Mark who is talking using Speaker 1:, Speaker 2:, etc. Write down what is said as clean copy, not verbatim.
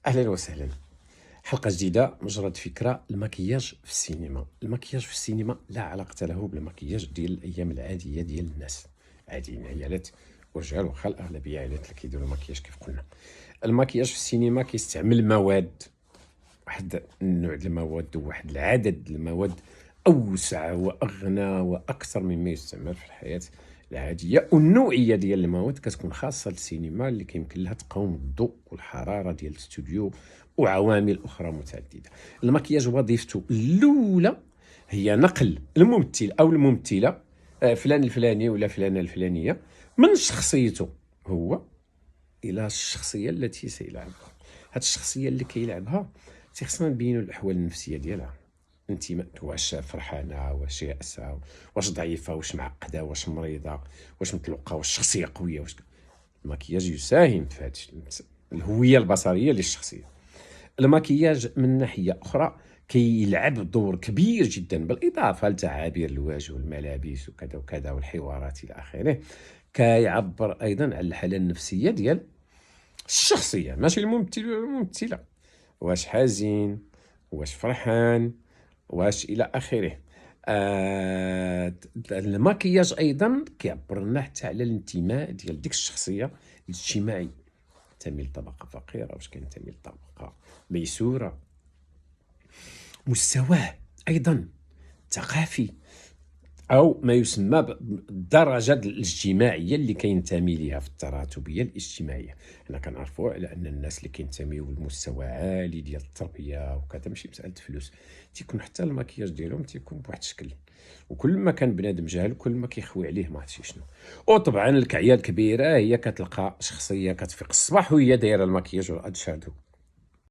Speaker 1: اهلا وسهلا. حلقه جديده، مجرد فكره. المكياج في السينما. المكياج في السينما لا علاقه له بالمكياج ديال الايام العاديه ديال الناس عاديين، عيالات ورجال، واخا الاغلبيه عائلات اللي كيديروا المكياج كيف قلنا. المكياج في السينما كيستعمل مواد، واحد النوع ديال المواد وواحد العدد المواد اوسع واغنى واكثر مما يستعمل في الحياه العاديه، والنوعيه ديال المواد كتكون خاصه للسينما اللي كيمكن لها تقاوم الضوء والحراره ديال الاستوديو وعوامل اخرى متعدده. المكياج وظيفته الاولى هي نقل الممثل او الممثله، فلان الفلاني ولا فلانه الفلانيه، من شخصيته هو الى الشخصيه التي سيلعبها. هاد الشخصيه اللي كيلعبها خصنا نبينوا الاحوال النفسيه ديالها. انت واش فرحانه، واش يائسه، واش ضعيفه، واش معقده، واش مريضه، واش مطلوقه، واش شخصيه قويه، واش المكياج يساهم في هذا الهويه البصريه للشخصيه. المكياج من ناحيه اخرى كيلعب دور كبير جدا، بالاضافه لتعابير الوجه والملابس وكذا وكذا والحوارات الى اخره. كيعبر ايضا عن الحاله النفسيه ديال الشخصيه، ماشي الممثل ولا الممثله، واش حزين، واش فرحان، واش الى اخره. المكياج ايضا كيعبر لنا حتى على الانتماء ديال ديك الشخصيه الاجتماعي، تنتمي لطبقه فقيره، واش كينتمي لطبقه ميسوره، مستواه ايضا ثقافي، او ما يسمى بالدرجه الاجتماعيه اللي كينتمي ليها في التراتبيه الاجتماعيه. حنا كنعرفوا على ان الناس اللي كينتميو لمستوى عالي ديال التربيه وكذا، ماشي مساله فلوس، تيكون حتى المكياج ديالهم تيكون بواحد الشكل، وكل ما كان بنادم جاهل كل ما كيخوي عليه ما عرفتش شنو. وطبعا الكعيه الكبيره هي كتلقى شخصيه كتفيق الصباح وهي دايره المكياج والادشادو